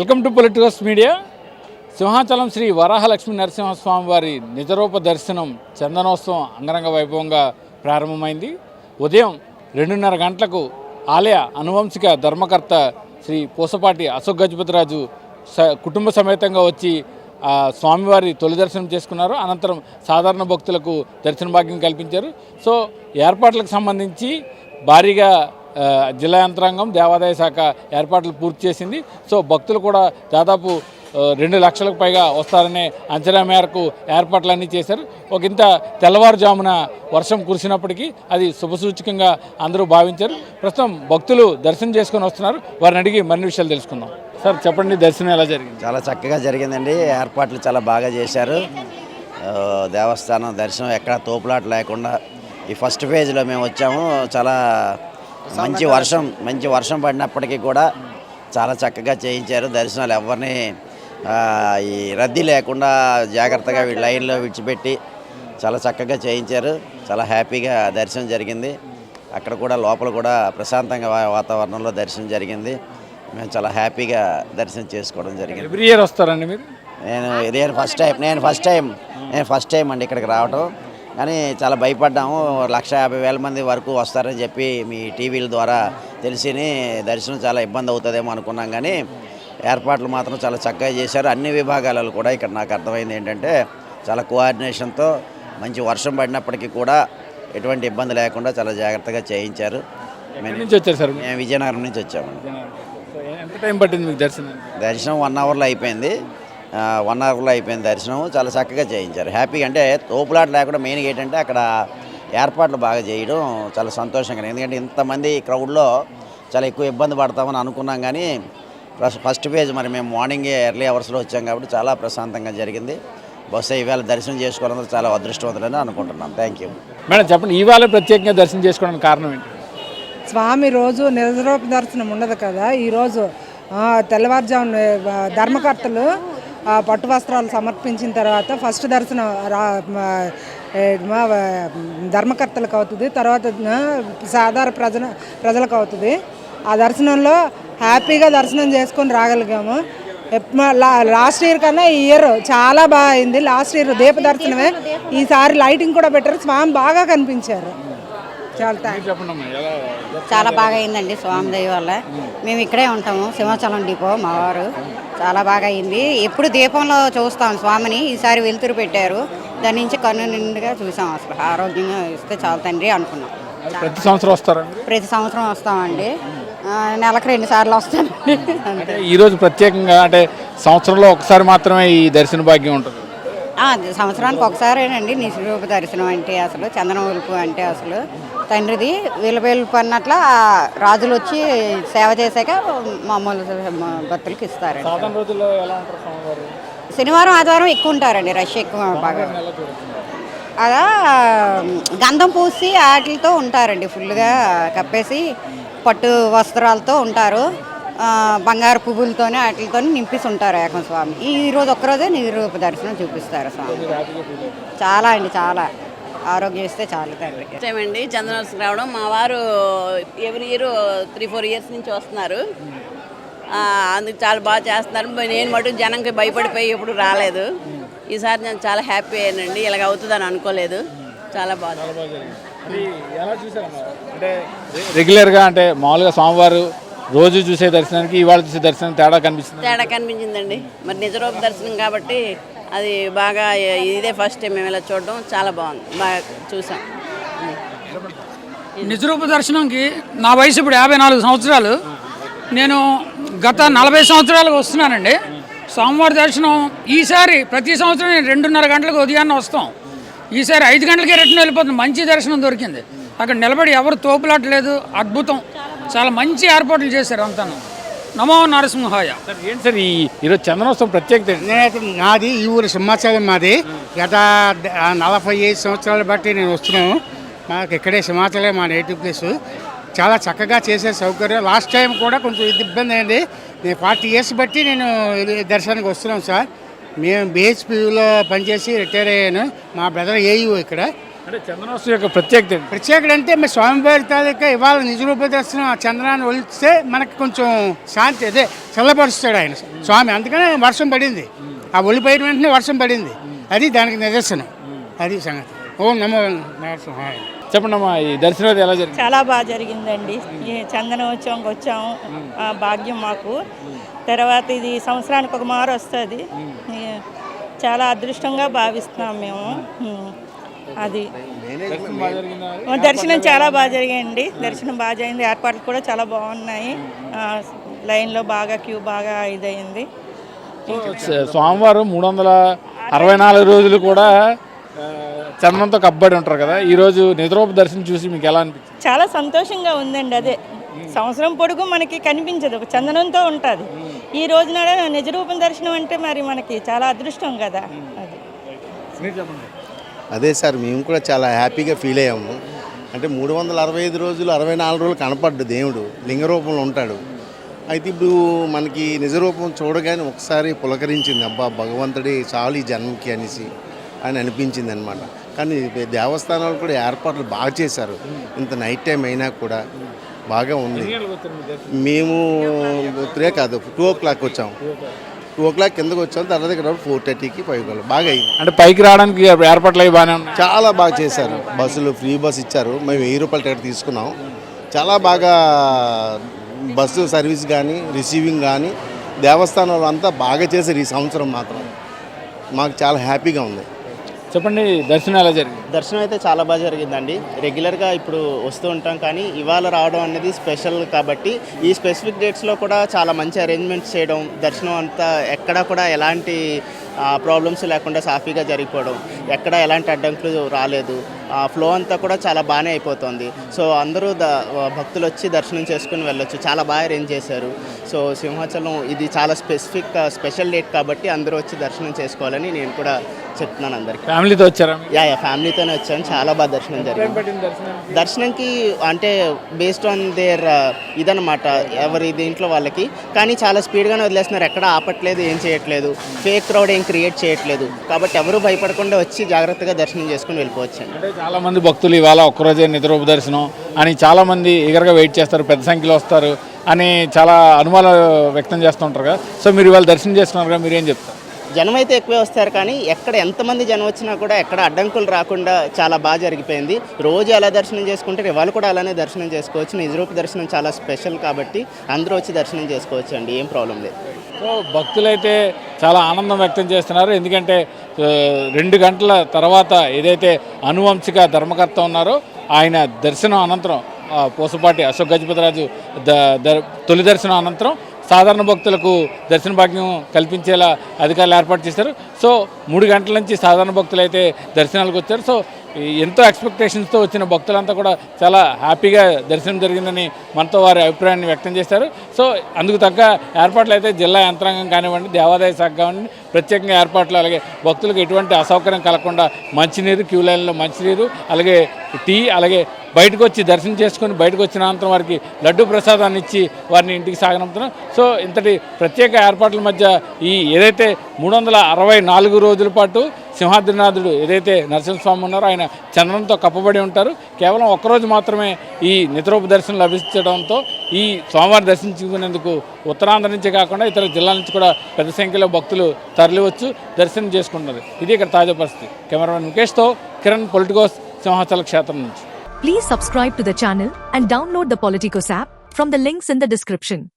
Welcome to politicals media. Simhachalam Sri Varahalakshmi Narasimhaswamy వారి నిజరూప దర్శనం చందనోత్సవం అంగరంగ వైభవంగా ప్రారంభమైంది. ఉదయం 2:30 గంటలకు ఆలయ అనువంశిక ధర్మకర్త శ్రీ పూసపాటి అశోక్ గజపతిరాజు కుటుంబ సమేతంగా వచ్చి స్వామివారి తొలి దర్శనం చేసుకున్నారు. అనంతరం సాధారణ భక్తులకు దర్శన భాగ్యం కల్పించారు. సో ఏర్పాట్లకు సంబంధించి భారీగా జిల్లా యంత్రాంగం దేవాదాయ శాఖ ఏర్పాట్లు పూర్తి చేసింది. సో భక్తులు కూడా దాదాపు 2 లక్షలకు పైగా వస్తారనే అంచనా మేరకు ఏర్పాట్లన్నీ చేశారు. ఇంత తెల్లవారుజామున వర్షం కురిసినప్పటికీ అది శుభసూచకంగా అందరూ భావించారు. ప్రస్తుతం భక్తులు దర్శనం చేసుకొని వస్తున్నారు. వారిని అడిగి మరిన్ని విషయాలు తెలుసుకుందాం. సార్ చెప్పండి, దర్శనం ఎలా జరిగింది? చాలా చక్కగా జరిగిందండి. ఏర్పాట్లు చాలా బాగా చేశారు. దేవస్థానం దర్శనం ఎక్కడ తోపులాట లేకుండా ఈ ఫస్ట్ ఫేజ్లో మేము వచ్చాము. చాలా మంచి వర్షం పడినప్పటికీ కూడా చాలా చక్కగా చేయించారు. దర్శనాలు ఎవరిని ఈ రద్దీ లేకుండా జాగ్రత్తగా లైన్లో విడిచిపెట్టి చాలా చక్కగా చేయించారు. చాలా హ్యాపీగా దర్శనం జరిగింది. అక్కడ కూడా లోపల కూడా ప్రశాంతంగా వాతావరణంలో దర్శనం జరిగింది. మేము చాలా హ్యాపీగా దర్శనం చేసుకోవడం జరిగింది. ఎవ్రీ ఇయర్ వస్తారండి మీరు? నేను ఫస్ట్ టైం అండి ఇక్కడికి రావడం. కానీ చాలా భయపడ్డాము. 150,000 మంది వరకు వస్తారని చెప్పి మీ టీవీల ద్వారా తెలిసిని దర్శనం చాలా ఇబ్బంది అవుతుందేమో అనుకున్నాం. కానీ ఏర్పాట్లు మాత్రం చాలా చక్కగా చేశారు. అన్ని విభాగాలలో కూడా ఇక్కడ నాకు అర్థమైంది ఏంటంటే చాలా కోఆర్డినేషన్తో మంచి వర్షం పడినప్పటికీ కూడా ఎటువంటి ఇబ్బంది లేకుండా చాలా జాగ్రత్తగా చేయించారు. మేము విజయనగరం నుంచి వచ్చాము. ఎంత టైం పట్టింది మీకు దర్శనం? దర్శనం 1 అవర్లో అయిపోయింది. 1 అవర్లో అయిపోయింది దర్శనం. చాలా చక్కగా చేయించారు. హ్యాపీగా అంటే తోపులాట లేకుండా మెయిన్గా ఏంటంటే అక్కడ ఏర్పాట్లు బాగా చేయడం చాలా సంతోషంగా. ఎందుకంటే ఇంతమంది క్రౌడ్లో చాలా ఎక్కువ ఇబ్బంది పడతామని అనుకున్నాం. కానీ ఫస్ట్ ఫేజ్ మరి మేము మార్నింగే ఎర్లీ అవర్స్లో వచ్చాం కాబట్టి చాలా ప్రశాంతంగా జరిగింది. బహుశా ఈవేళ దర్శనం చేసుకోవడం చాలా అదృష్టవంతులని అనుకుంటున్నాం. Thank you madam. చెప్పండి, ఈవేళ ప్రత్యేకంగా దర్శనం చేసుకోవడానికి కారణం ఏంటి? స్వామి రోజు నిజరూప దర్శనం ఉండదు కదా. ఈరోజు తెల్లవారుజామున ధర్మకర్తలు పట్టు వస్త్రాలు సమర్పించిన తర్వాత ఫస్ట్ దర్శనం ధర్మకర్తలకు అవుతుంది, తర్వాత సాధారణ ప్రజలకు అవుతుంది. ఆ దర్శనంలో హ్యాపీగా దర్శనం చేసుకొని రాగలిగాము. లాస్ట్ ఇయర్ కన్నా ఈ ఇయర్ చాలా బాగా అయింది. లాస్ట్ ఇయర్ దీప దర్శనమే, ఈసారి లైటింగ్ కూడా పెట్టారు. స్వామి బాగా కనిపించారు. చాలా బాగా అయిందండి స్వామి దయ వల్ల. మేము ఇక్కడే ఉంటాము, సింహాచలం డిపో. మా వారు చాలా బాగా అయింది. ఎప్పుడు దీపంలో చూస్తాం స్వామిని, ఈసారి వెలుతురు పెట్టారు. దాని నుంచి కన్ను నిండుగా చూసాం. అసలు ఆరోగ్యంగా ఇస్తే చాలా తండ్రి అనుకున్నాం. ప్రతి సంవత్సరం వస్తారా? ప్రతి సంవత్సరం వస్తామండి. నెలకు 2 సార్లు వస్తామండి. ఈరోజు ప్రత్యేకంగా అంటే సంవత్సరంలో ఒకసారి మాత్రమే ఈ దర్శన భాగ్యం ఉంటుంది? సంవత్సరానికి ఒకసారేనండి నిజరూప దర్శనం అంటే. అసలు చందనం ఒలుపు అంటే అసలు తండ్రిది వీళ్ళ అన్నట్ల రాజులు వచ్చి సేవ చేశాక మామూలు భక్తులకి ఇస్తారు. శనివారం ఆదివారం ఎక్కువ ఉంటారండి, రష్ ఎక్కువ బాగా. అలా గంధం పూసి వాటితో ఉంటారండి, ఫుల్గా కప్పేసి పట్టు వస్త్రాలతో ఉంటారు. బంగారు పువ్వులతోనే వాటితో నింపిసి ఉంటారు ఏకం స్వామి. ఈరోజు ఒక్కరోజే నిజరూప దర్శనం చూపిస్తారు స్వామి. చాలా అండి, చాలా ఆరోగ్యం ఇస్తే చాలు తండ్రికి. ఇష్టమండి చందనోత్సవం రావడం. మా వారు ఎవ్రీ ఇయర్ 3-4 ఇయర్స్ నుంచి వస్తున్నారు. అందుకు చాలా బాగా చేస్తున్నారు. నేను మటు జనంకి భయపడిపోయి ఎప్పుడు రాలేదు. ఈసారి నేను చాలా హ్యాపీ అయ్యానండి. ఇలాగ అవుతుందని అనుకోలేదు. చాలా బాగా. అంటే రెగ్యులర్గా అంటే మామూలుగా స్వామివారు రోజు చూసే దర్శనానికి ఇవాళ చూసే దర్శనం తేడా కనిపించిందండి. మరి నిజరూప దర్శనం కాబట్టి అది బాగా ఇదే ఫస్ట్ టైం మేము ఇలా చూడడం. చాలా బాగుంది, బాగా చూసాం. నిజరూప దర్శనంకి నా వయసు ఇప్పుడు 54 సంవత్సరాలు. నేను గత 40 సంవత్సరాలకు వస్తున్నానండి. స్వామివారి దర్శనం ఈసారి ప్రతి సంవత్సరం నేను 2:30 గంటలకు ఉదయాన్నే వస్తాం. ఈసారి 5 గంటలకే రిటర్న్ వెళ్ళిపోతుంది. మంచి దర్శనం దొరికింది. అక్కడ నిలబడి ఎవరు తోపులాటలేదు. అద్భుతం. చాలా మంచి ఏర్పాట్లు చేశారు అంతా. నమో నరసింహాయ. ఏంటి సార్ ఈరోజు చందనోత్సవం ప్రత్యేకత? నాది ఈ ఊరు సింహాచలం. మాది గత 45 సంవత్సరాలు బట్టి నేను వస్తున్నాను. మాకు ఇక్కడే సింహాచలం మా నేటివ్ ప్లేస్. చాలా చక్కగా చేసే సౌకర్యం. లాస్ట్ టైం కూడా కొంచెం ఇబ్బంది అయింది. నేను 40 ఇయర్స్ బట్టి నేను దర్శనానికి వస్తున్నాను సార్. మేము BHPలో పనిచేసి రిటైర్ అయ్యాను. మా బ్రదర్ AU ఇక్కడ. అంటే చందనోత్సవం యొక్క ప్రత్యేకత ఏంటి? ప్రత్యేకత అంటే మరి స్వామివారి తాలూకా ఇవాళ నిజరూప దర్శనం ఆ చంద్రాన్ని ఒలిస్తే మనకి కొంచెం శాంతి అదే చల్లపరుస్తాడు ఆయన స్వామి. అందుకనే వర్షం పడింది, ఆ ఒలిపోయిన వెంటనే వర్షం పడింది, అది దానికి నిదర్శనం. అది సంగతి. ఓం నమో నరసింహాయ. చెప్పండి అమ్మా, ఈ దర్శనం అది ఎలా జరిగింది? చాలా బాగా జరిగిందండి. ఈ చందనోత్సవంకి వచ్చాము, ఆ భాగ్యం మాకు. తర్వాత ఇది సంవత్సరానికి ఒక మారు వస్తుంది, చాలా అదృష్టంగా భావిస్తున్నాం మేము. అది దర్శనం బాగా జరిగిందా? దర్శనం చాలా బాగా జరిగింది. దర్శనం బాగా జరిగింది, ఏర్పాట్లు కూడా చాలా బాగున్నాయి. లైన్లో బాగా క్యూ బాగా ఇదయింది. స్వామివారు 364 రోజులు కూడా చందనంతో కప్పబడి ఉంటారు కదా, ఈరోజు నిద్రోప దర్శనం చూసి మీకు ఎలా అనిపించింది? చాలా సంతోషంగా ఉందండి. అదే సంవత్సరం పొడుగు మనకి కనిపించదు, ఒక చందనంతో ఉంటుంది. ఈ రోజున నిజరూపం దర్శనం అంటే మరి మనకి చాలా అదృష్టం కదా. అది మీరు చెప్పండి. అదే సార్, మేము కూడా చాలా హ్యాపీగా ఫీల్ అయ్యాము. అంటే 365 రోజులు 64 రోజులు కనపడ్డు దేవుడు, లింగ రూపంలో ఉంటాడు. అయితే ఇప్పుడు మనకి నిజరూపం చూడగానే ఒకసారి పులకరించింది, అబ్బా భగవంతుడి చాలు ఈ జన్మకి అనేసి అని అనిపించింది అనమాట. కానీ దేవస్థానాలు కూడా ఏర్పాట్లు బాగా చేశారు, ఇంత నైట్ టైం అయినా కూడా బాగా ఉంది. మేము 3 కాదు 2 o'clock వచ్చాము. 2 o'clock కిందకు వచ్చాము, తర్వాత ఇక్కడ 4:30కి 5 బాగా అయింది. అంటే పైకి రావడానికి ఏర్పాట్లు అవి బాగానే ఉన్నాయి, చాలా బాగా చేశారు. బస్సులు ఫ్రీ బస్ ఇచ్చారు, మేము 1000 రూపాయల టికెట్ తీసుకున్నాం. చాలా బాగా బస్సు సర్వీస్ కానీ రిసీవింగ్ కానీ దేవస్థానంలో అంతా బాగా చేశారు. ఈ సంవత్సరం మాత్రం మాకు చాలా హ్యాపీగా ఉంది. చెప్పండి, దర్శనం ఎలా జరిగింది? దర్శనం అయితే చాలా బాగా జరిగిందండి. రెగ్యులర్గా ఇప్పుడు వస్తూ ఉంటాం, కానీ ఇవాళ రావడం అనేది స్పెషల్ కాబట్టి ఈ స్పెసిఫిక్ డేట్స్లో కూడా చాలా మంచి అరేంజ్మెంట్స్ చేయడం, దర్శనం అంతా ఎక్కడా కూడా ఎలాంటి ప్రాబ్లమ్స్ లేకుండా సాఫీగా జరిగిపోవడం, ఎక్కడ ఎలాంటి అడ్డంకులు రాలేదు. ఫ్లో అంతా కూడా చాలా బాగానే అయిపోతుంది. సో అందరూ భక్తులు వచ్చి దర్శనం చేసుకుని వెళ్ళొచ్చు, చాలా బాగా అరేంజ్ చేశారు. సో సింహాచలం ఇది చాలా స్పెషల్ డేట్ కాబట్టి అందరూ వచ్చి దర్శనం చేసుకోవాలని నేను కూడా చెప్తున్నాను అందరికీ. ఫ్యామిలీతో వచ్చారా? ఫ్యామిలీతోనే వచ్చాను, చాలా బాగా దర్శనం జరిగింది. దర్శనంకి అంటే బేస్డ్ ఆన్ దేర్ ఇదనమాట, ఎవరి దీంట్లో వాళ్ళకి. కానీ చాలా స్పీడ్గానే వదిలేస్తున్నారు, ఎక్కడ ఆపట్లేదు, ఏం చేయట్లేదు, ఫేక్ క్రౌడ్ ఏం క్రియేట్ చేయట్లేదు. కాబట్టి ఎవరు భయపడకుండా వచ్చి జాగ్రత్తగా దర్శనం చేసుకుని వెళ్ళిపోవచ్చండి. అంటే చాలామంది భక్తులు ఇవాళ ఒక్కరోజే నిద్రోప దర్శనం అని చాలామంది ఈగర్గా వెయిట్ చేస్తారు, పెద్ద సంఖ్యలో వస్తారు అని చాలా అనుమానాలు వ్యక్తం చేస్తూ ఉంటారు కదా. సో మీరు ఇవాళ దర్శనం చేసుకున్నారు కదా, మీరేం చెప్తారు? జనం అయితే ఎక్కువే వస్తారు, కానీ ఎక్కడ ఎంతమంది జనం వచ్చినా కూడా ఎక్కడ అడ్డంకులు రాకుండా చాలా బాగా జరిగిపోయింది. రోజు ఎలా దర్శనం చేసుకుంటే ఇవాళ కూడా అలానే దర్శనం చేసుకోవచ్చు. నిజరూప దర్శనం చాలా స్పెషల్ కాబట్టి అందరూ వచ్చి దర్శనం చేసుకోవచ్చు అండి, ఏం ప్రాబ్లం లేదు. సో భక్తులైతే చాలా ఆనందం వ్యక్తం చేస్తున్నారు, ఎందుకంటే 2 గంటల తర్వాత ఏదైతే అనువంశిక ధర్మకర్త ఉన్నారో ఆయన దర్శనం అనంతరం పూసపాటి అశోక్ గజపతిరాజు తొలి దర్శనం అనంతరం సాధారణ భక్తులకు దర్శన భాగ్యం కల్పించేలా అధికారులు ఏర్పాటు చేశారు. సో 3 గంటల నుంచి సాధారణ భక్తులు అయితే దర్శనాలకు వచ్చారు. సో ఎంతో ఎక్స్పెక్టేషన్స్తో వచ్చిన భక్తులంతా కూడా చాలా హ్యాపీగా దర్శనం జరిగిందని మనతో వారి అభిప్రాయాన్ని వ్యక్తం చేశారు. సో అందుకు తగ్గ ఏర్పాట్లు అయితే జిల్లా యంత్రాంగం కానివ్వండి, దేవాదాయ శాఖ కానివ్వండి ప్రత్యేకంగా ఏర్పాట్లు, అలాగే భక్తులకు ఎటువంటి అసౌకర్యం కలగకుండా మంచినీరు, క్యూ లైన్లో మంచినీరు, అలాగే టీ, అలాగే బయటకు వచ్చి దర్శనం చేసుకొని బయటకు వచ్చిన అనంతరం వారికి లడ్డు ప్రసాదాన్ని ఇచ్చి వారిని ఇంటికి సాగనంపుతున్నాం. సో ఇంతటి ప్రత్యేక ఏర్పాట్ల మధ్య ఈ ఏదైతే 364 రోజుల పాటు సింహాద్రినాథుడు ఏదైతే నరసింహస్వామి ఉన్నారో ఆయన చందనంతో కప్పబడి ఉంటారు. కేవలం ఒక్కరోజు మాత్రమే ఈ నిద్రోప దర్శనం లభించడంతో ఈ స్వామివారిని దర్శించుకునేందుకు ఉత్తరాంధ్ర నుంచే కాకుండా ఇతర జిల్లాల నుంచి కూడా పెద్ద సంఖ్యలో భక్తులు తరలివచ్చు దర్శనం చేసుకుంటున్నారు. ఇది ఇక్కడ తాజా పరిస్థితి. కెమెరామెన్ ముఖేష్తో కిరణ్, పొలిటికోస్, సింహాచల క్షేత్రం నుంచి. Please subscribe to the channel and download the Politicos app from the links in the description.